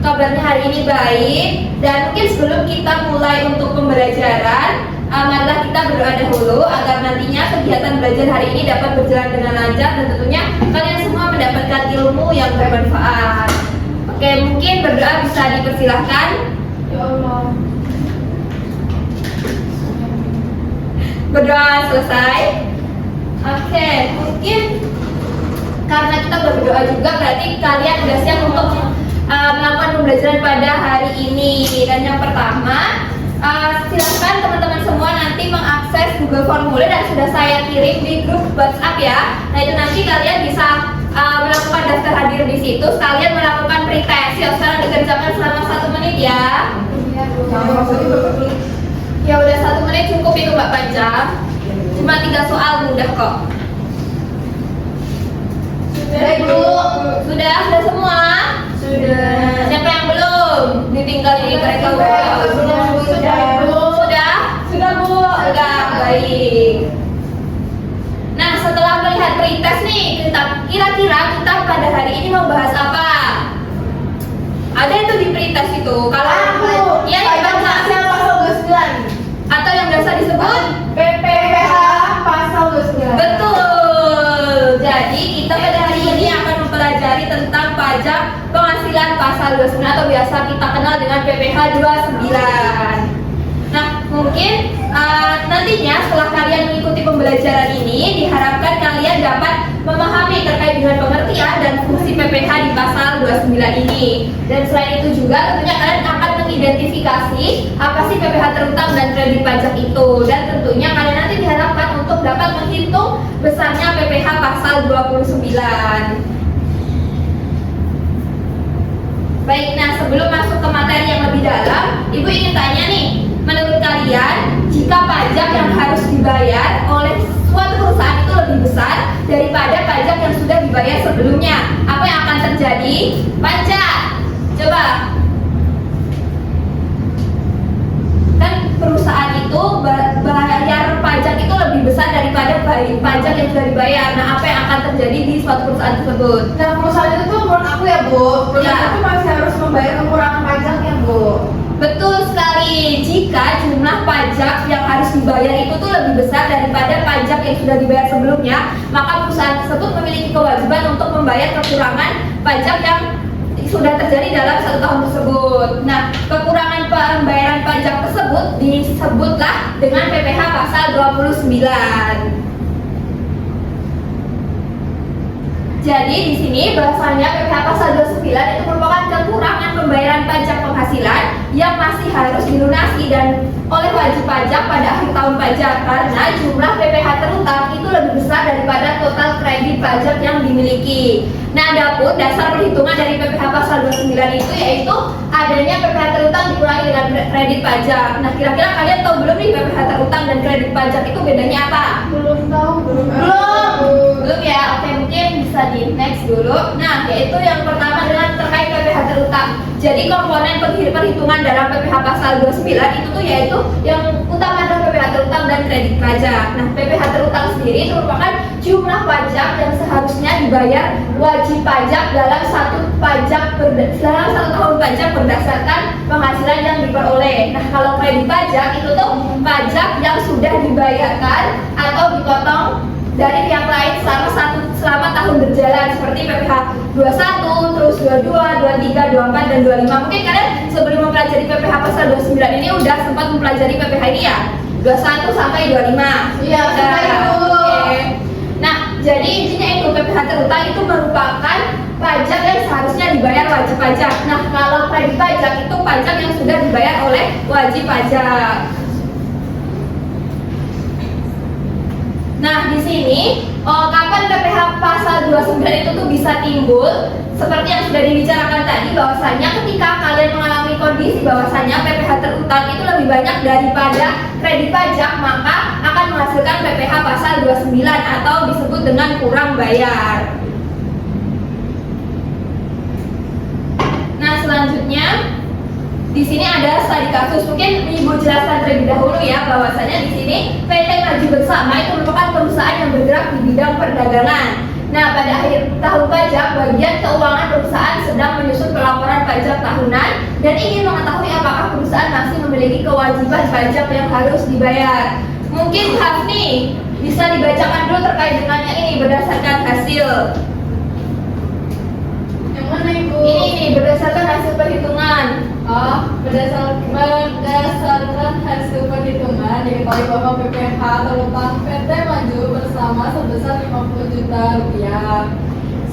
kabarnya hari ini baik. Dan mungkin sebelum kita mulai untuk pembelajaran, marilah kita berdoa dahulu agar nantinya kegiatan belajar hari ini dapat berjalan dengan lancar dan tentunya kalian semua mendapatkan ilmu yang bermanfaat. Oke, mungkin berdoa bisa dipersilahkan. Ya Allah. Berdoa selesai. Oke, mungkin karena kita berdoa juga berarti kalian sudah siap untuk melakukan pembelajaran pada hari ini. Dan yang pertama, silakan teman-teman semua nanti mengakses Google Formulir dan sudah saya kirim di grup WhatsApp ya. Nah itu nanti kalian bisa melakukan daftar hadir di situ, sekalian melakukan pretest. Ya sekarang dikerjakan selama 1 menit ya. Ya udah 1 menit cukup itu Mbak Panca. Cuma 3 soal mudah kok. Sudah Bu? Sudah semua? Sudah. Siapa yang belum? Ditinggal ini mereka Sudah Bu. Sudah Bu. Sudah, baik. Nah setelah melihat pretest nih, kira-kira kita pada hari ini mau bahas apa? Ada itu di pretest itu. Kalau ya dibaca atau yang biasa disebut PPH pasal 29. betul. Jadi kita pada hari ini akan mempelajari tentang pajak penghasilan pasal 29 atau biasa kita kenal dengan PPH 29. Nah, mungkin nantinya setelah kalian mengikuti pembelajaran ini, diharapkan kalian dapat memahami terkait dengan pengertian dan fungsi PPH di pasal 29 ini. Dan selain itu juga tentunya kalian akan mengidentifikasi apa sih PPH terutang dan kredit pajak itu. Dan tentunya kalian nanti diharapkan untuk dapat menghitung besarnya PPH pasal 29. Baik, nah sebelum masuk ke materi yang lebih dalam, Ibu ingin tanya nih, menurut kalian jika pajak yang harus dibayar oleh suatu perusahaan itu lebih besar daripada pajak yang sudah dibayar sebelumnya, apa yang akan terjadi? Panca, coba. Kan perusahaan itu bayar pajak itu lebih besar daripada pajak yang sudah dibayar. Nah, apa yang akan terjadi di suatu perusahaan tersebut? Nah, perusahaan itu tuh menurut aku ya Bu, perusahaan itu masih harus membayar kekurangan pajaknya Bu. Betul sekali. Jika jumlah pajak yang harus dibayar itu tuh lebih besar daripada pajak yang sudah dibayar sebelumnya, maka perusahaan tersebut memiliki kewajiban untuk membayar kekurangan pajak yang sudah terjadi dalam 1 tahun tersebut. Nah, kekurangan pembayaran pajak tersebut disebutlah dengan PPH pasal 29. Jadi di sini bahasanya PPH pasal 29 itu merupakan kekurangan pembayaran pajak penghasilan yang masih harus dilunasi dan oleh wajib pajak pada akhir tahun pajak karena jumlah PPH terutang itu lebih besar daripada total kredit pajak yang dimiliki. Nah, adapun dasar perhitungan dari PPH pasal 29 itu yaitu adanya PPH terutang dikurangi dengan kredit pajak. Nah, kira-kira kalian tahu belum nih PPH terutang dan kredit pajak itu bedanya apa? Belum tahu. Belum ya? Oke, mungkin bisa di next dulu. Nah, yaitu yang pertama dengan terkait PPH terutang. Jadi komponen perhitungan dalam PPH pasal 29 itu tuh yaitu yang utama adalah PPH terutang dan kredit pajak. Nah, PPH terutang sendiri itu merupakan jumlah pajak yang seharusnya dibayar wajib pajak dalam satu tahun pajak berdasarkan penghasilan yang diperoleh. Nah, kalau kredit pajak itu tuh pajak yang sudah dibayarkan atau dipotong dari pihak lain selama tahun berjalan seperti PPH 21, terus 22, 23, 24 dan 25. Mungkin kalian sebelum mempelajari PPH pasal 29 ini udah sempat mempelajari PPH ini ya? 21 sampai 25. Iya, sudah Ibu. Oke. Nah, jadi intinya itu PPH terutang itu merupakan pajak yang seharusnya dibayar wajib pajak. Nah, kalau kredit pajak itu pajak yang sudah dibayar oleh wajib pajak. Nah, di sini kapan PPH pasal 29 itu tuh bisa timbul? Seperti yang sudah dibicarakan tadi bahwasanya ketika kalian mengalami kondisi bahwasanya PPH terutang itu lebih banyak daripada kredit pajak, maka akan menghasilkan PPH pasal 29 atau disebut dengan kurang bayar. Nah, selanjutnya di sini ada studi kasus. Mungkin Ibu jelaskan terlebih dahulu ya bahwasanya di sini PT Maju Bersama itu merupakan perusahaan yang bergerak di bidang perdagangan. Nah, pada akhir tahun pajak, bagian keuangan perusahaan sedang menyusun pelaporan pajak pajak tahunan dan ingin mengetahui apakah perusahaan masih memiliki kewajiban pajak yang harus dibayar. Mungkin Hafni bisa dibacakan dulu terkait dengannya ini berdasarkan hasil. Yang mana Ibu? Ini berdasarkan hasil perhitungan. Berdasarkan hasil perhitungan diketahui bahwa PPh terutang PT Maju bersama sebesar 50 juta rupiah.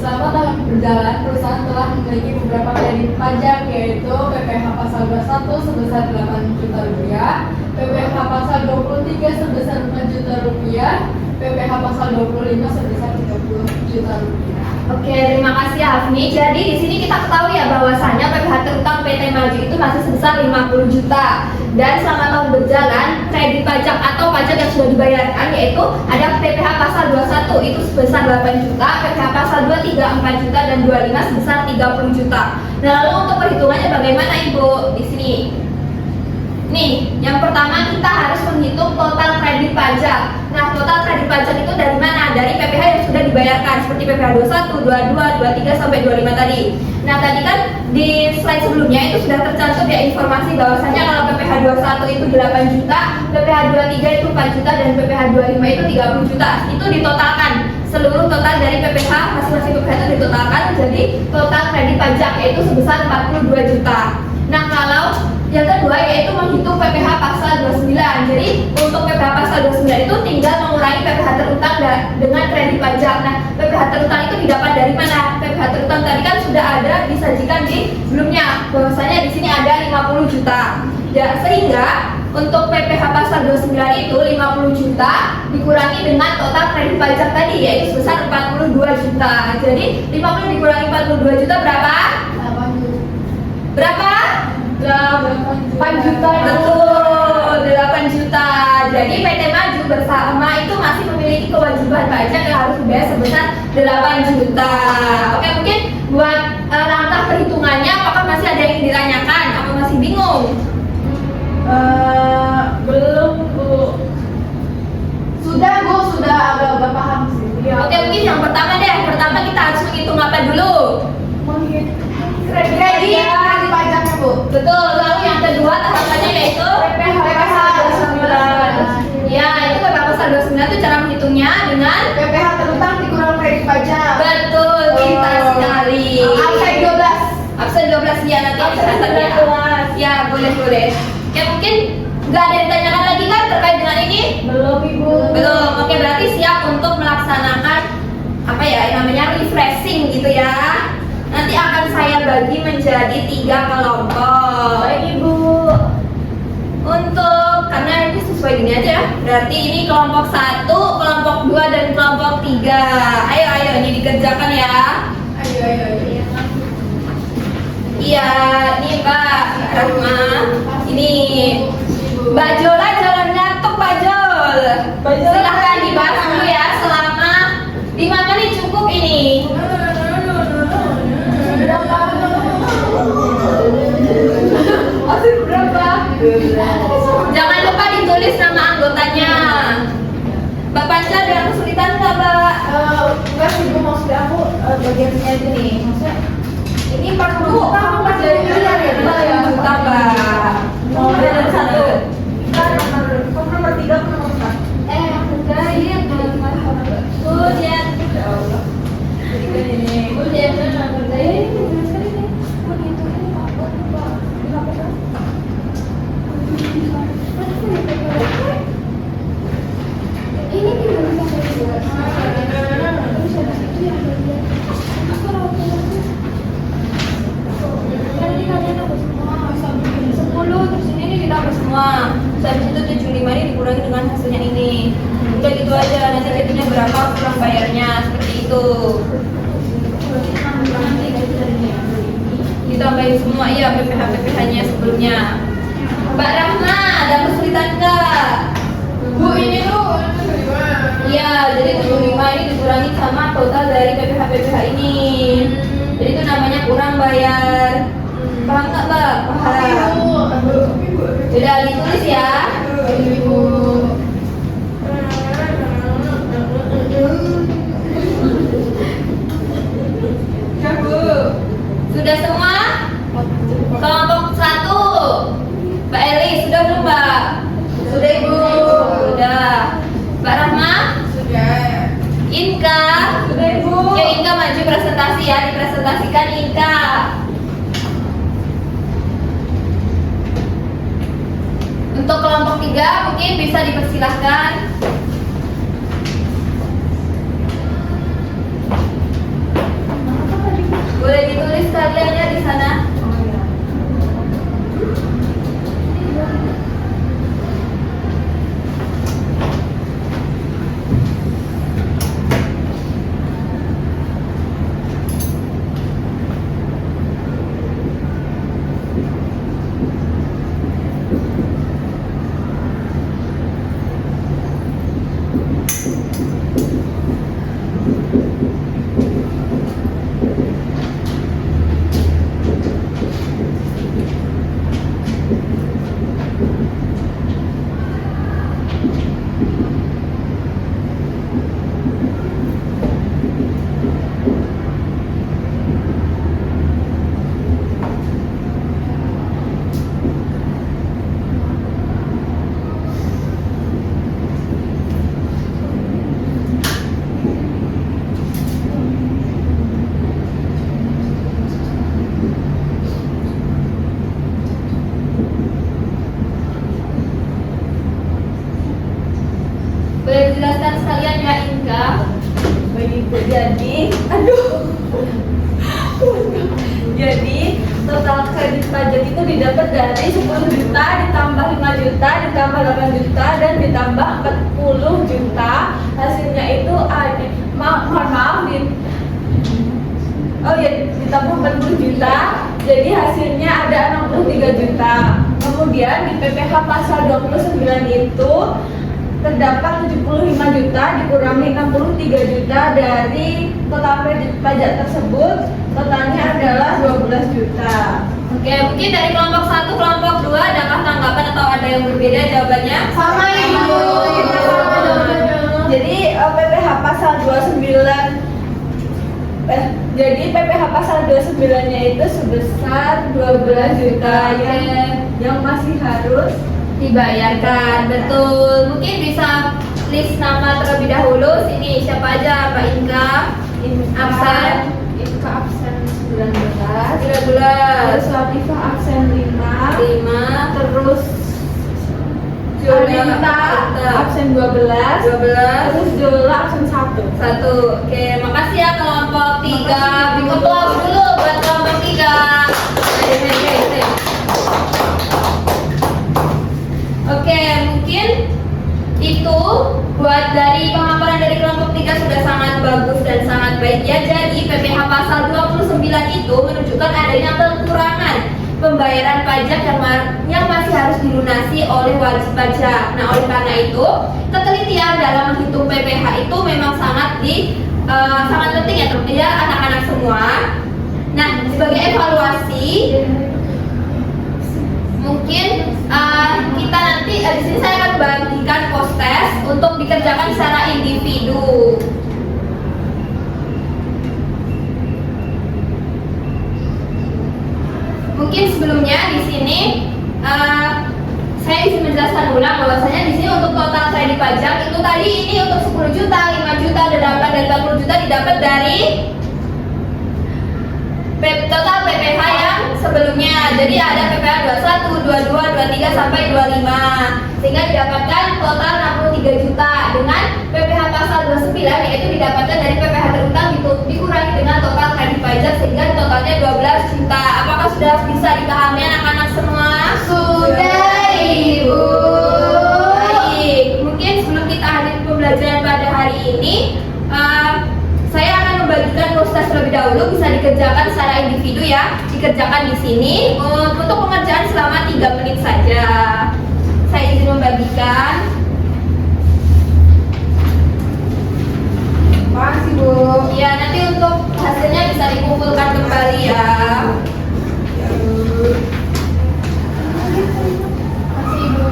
Selama tahun berjalan, perusahaan telah memiliki beberapa kredit pajak yaitu PPh pasal 21 sebesar 8 juta rupiah, PPh pasal 23 sebesar 4 juta rupiah, PPh pasal 25 sebesar 30 juta rupiah. Oke, terima kasih Hafni. Jadi di sini kita ketahui ya bahwasanya PPh terutang PT Maju itu masih sebesar 50 juta. Dan selama tahun berjalan, kredit pajak atau pajak yang sudah dibayarkan yaitu ada PPh pasal 21 itu sebesar 8 juta, PPh pasal 23 4 juta dan 25 sebesar 30 juta. Nah, lalu untuk perhitungannya bagaimana Ibu di sini? Nih, yang pertama kita harus menghitung total kredit pajak. Nah, total kredit pajak itu dari mana? Dari PPh yang sudah dibayarkan seperti PPh 21, 22, 23 sampai 25 tadi. Nah, tadi kan di slide sebelumnya itu sudah tercantum ya informasi bahwasanya kalau PPh 21 itu 8 juta, PPh 23 itu 4 juta dan PPh 25 itu 30 juta. Itu ditotalkan. Seluruh total dari PPh masing-masing PPh itu ditotalkan jadi total kredit pajak yaitu sebesar 42 juta. Nah, kalau yang kedua yaitu menghitung PPh pasal 29. Jadi untuk PPh pasal 29 itu tinggal mengurangi PPh terutang dengan kredit pajak. Nah, PPh terutang itu didapat dari mana? PPh terutang tadi kan sudah ada disajikan di sebelumnya. Bahwasanya di sini ada 50 juta. Ya, sehingga untuk PPh pasal 29 itu 50 juta dikurangi dengan total kredit pajak tadi yaitu sebesar 42 juta. Jadi 50 dikurangi 42 juta berapa? 8 juta. Berapa? 8 juta. Betul, 8 juta. Jadi PT Maju bersama itu masih memiliki kewajiban pajak yang harus dibayar sebesar 8 juta. Oke, mungkin buat langkah perhitungannya apakah masih ada yang ditanyakan? Apa masih bingung? Belum Bu. Sudah Bu, sudah agak paham sih. Ya. Oke, mungkin yang pertama deh. Pertama kita harus menghitung apa dulu? Kredit pajaknya Bu. Betul. Lalu yang kedua tahapannya yaitu PPh pasal 29. Ya, itu PPh pasal 29 itu cara menghitungnya dengan PPh terutang dikurang kredit pajak. betul, pintar sekali. Absen 12. Absen 12 ya nanti Absen catatnya. 12. Ya, boleh. Ya mungkin nggak ada yang ditanyakan lagi kan terkait dengan ini? Belum Ibu. Belum. Oke, berarti siap untuk melaksanakan apa ya namanya refreshing gitu ya. Nanti akan saya bagi menjadi 3 kelompok. Baik Ibu. Untuk karena ini sesuai gini aja. Berarti ini kelompok 1, kelompok 2 dan kelompok 3. Ayo ini dikerjakan ya. Ayo. Iya, ini Mbak Rahma. Ini Mbak Jola jangan ngantuk Mbak Jol. Silahkan dibahas dulu ya selama 5 menit cukup ini. Berapa? Jangan lupa ditulis nama anggotanya. Mbak Panca ada yang kesulitan nggak Mbak? Enggak sih Bu, maksud aku bagian ini aja nih. Maksudnya Ini 40 juta aku pas dari miliar ya Mbak ya juta Mbak. Mau dan 1. nomor 3 nomor 4. Ujian. Semua. Habis itu 75 ini dikurangi dengan hasilnya ini. Udah gitu aja, nanti gajinya berapa kurang bayarnya seperti itu. Ditambahin semua iya PPh-nya sebelumnya. Mbak Rahma ada kesulitan nggak? Bu ini tuh Iya, jadi 75 ini dikurangi sama total dari PPh ini. Jadi itu namanya kurang bayar. Paham nggak Mbak? Paham. Udah ditulis ya. Sudah semua? Oke, Inka maju presentasi ya, dipresentasikan Inka. Untuk kelompok 3 mungkin bisa dipersilahkan. Boleh ditulis kalian ya di sana. Boleh dijelaskan sekalian ya Inka. Jadi, jadi total kredit pajak itu didapat dari 10 juta ditambah 5 juta ditambah 8 juta dan ditambah 40 juta. Hasilnya itu ada, mohon maaf, ditambah 40 juta. Jadi hasilnya ada 63 juta. Kemudian di PPh pasal 29 itu terdapat 75 juta dikurangi 63 juta dari total kredit pajak tersebut, totalnya adalah 12 juta. Oke, mungkin dari kelompok 1, kelompok 2 adakah tanggapan atau ada yang berbeda jawabannya? Sama Ibu. Jadi PPh pasal 29 jadi PPh pasal 29-nya itu sebesar 12 juta yang masih harus dibayarkan. Betul. Mungkin bisa list nama terlebih dahulu. Sini siapa aja? Mbak Inka, absen. Inka absen 19. Terus Latifah absen 5. 5. Terus Julita absen 12. Terus Jola absen 1. 1. Oke, makasih ya kelompok 3. Big applause dulu buat kelompok 3. Oke, mungkin itu buat dari pemaparan dari kelompok 3 sudah sangat bagus dan sangat baik ya. Jadi PPh pasal 29 itu menunjukkan adanya kekurangan pembayaran pajak yang masih harus dilunasi oleh wajib pajak. Nah, oleh karena itu ketelitian dalam menghitung PPh itu memang sangat penting ya teman-teman ya, anak-anak semua. Nah, sebagai evaluasi mungkin kita nanti di sini saya akan bagikan post test untuk dikerjakan secara individu. Mungkin sebelumnya di sini saya izin menjelaskan ulang bahwasanya di sini untuk total kredit pajak itu tadi ini untuk 10 juta, 5 juta, 8 dan 40 juta didapat dari total PPh yang sebelumnya. Jadi ada PPh 21, 22, 23 sampai 25. Sehingga didapatkan total 63 juta dengan PPh pasal 29 yaitu didapatkan dari PPh terutang dikurangi dengan total kredit pajak sehingga totalnya 12 juta. Apakah sudah bisa dipahami anak-anak semua? Sudah, Ibu. Baik. Mungkin sebelum kita akhiri pembelajaran pada hari ini, saya akan membagikan proses terlebih dahulu, bisa dikerjakan secara individu ya. Dikerjakan di sini untuk pengerjaan selama 3 menit saja. Saya izin membagikan. Makasih, Bu. Ya, nanti untuk hasilnya bisa dikumpulkan kembali ya. Makasih, Ibu.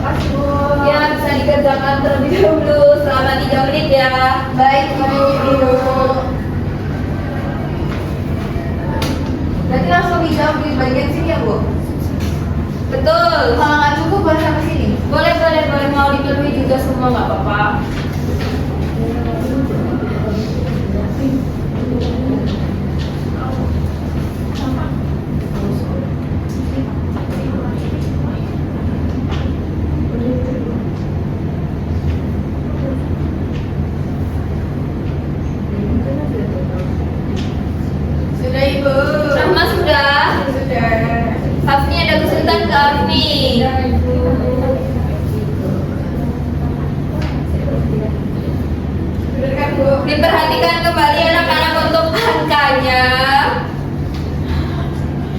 Makasih, Bu. Ya, bisa dikerjakan terlebih dahulu selama 3 menit ya. Baik, Ibu. Berarti langsung dijawab di bagian sini ya, Bu? Betul. Kalau nggak cukup, boleh sampai sini. Boleh, boleh, boleh, mau dipenuhi juga semua nggak apa-apa. Sudah Ibu. Rahma sudah. Sudah. Afni ada kesulitan ke Afni? Sudah Ibu. Dengarkan Bu. Diperhatikan kembali anak-anak untuk angkanya.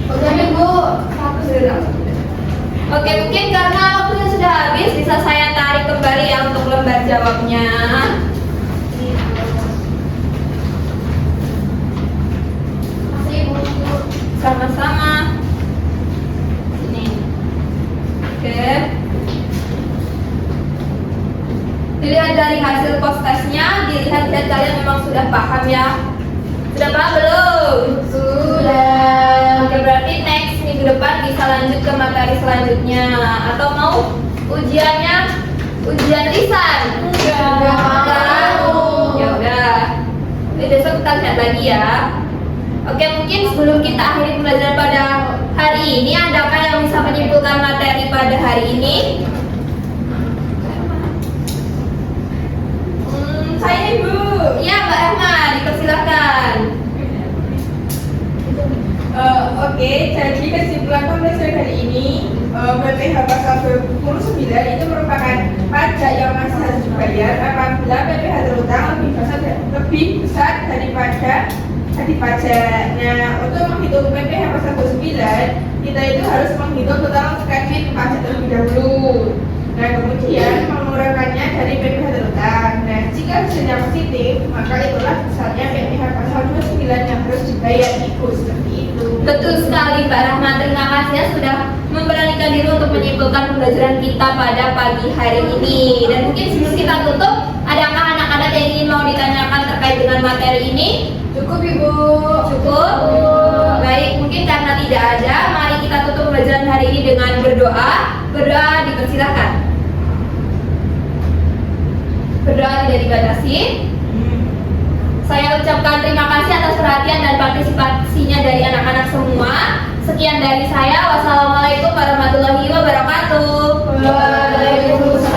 Udah Ibu. Satu sudah. Oke, mungkin karena waktunya sudah habis, bisa saya tarik kembali ya untuk lembar jawabnya. Masih Ibu. Sama-sama. Sini. Oke. Dilihat dari hasil post testnya, dilihat-lihat kalian memang sudah paham ya. Sudah paham belum? Sudah. Oke, berarti next minggu depan bisa lanjut ke materi selanjutnya. Atau mau ujiannya ujian lisan? Enggak mau. Ya udah. Jadi besok kita lihat lagi ya. Oke, mungkin sebelum kita akhiri pembelajaran pada hari ini, adakah yang bisa menyimpulkan materi pada hari ini? Saya Ibu. Iya, Mbak Rahma, dipersilakan. Oke, jadi kesimpulan pembelajaran hari ini BPH pasal 29 itu merupakan pajak yang masih harus dibayar apabila BPH terutang lebih besar daripada tadi pajak. Nah, untuk menghitung BPH pasal 29 kita itu harus menghitung total kredit pajak terlebih dahulu. Nah, kemudian mengurangkannya dari BPH terutang. Nah, jika hasilnya positif, maka itulah misalnya BPH pasal 29 yang harus dibayar Ibu, seperti itu. Betul sekali, Mbak Rahma. Terima kasih ya sudah memberanikan diri untuk menyimpulkan pembelajaran kita pada pagi hari ini. Dan mungkin sebelum kita tutup, adakah anak-anak yang ingin mau ditanyakan terkait dengan materi ini? Cukup Ibu. Cukup? Baik, mungkin karena tidak ada, mari kita tutup pembelajaran hari ini dengan berdoa. Berdoa dipersilakan. Berdoa tidak dibatasi. Saya ucapkan terima kasih atas perhatian dan partisipasinya dari anak-anak semua. Sekian dari saya. Wassalamualaikum warahmatullahi wabarakatuh. Waalaikumsalam.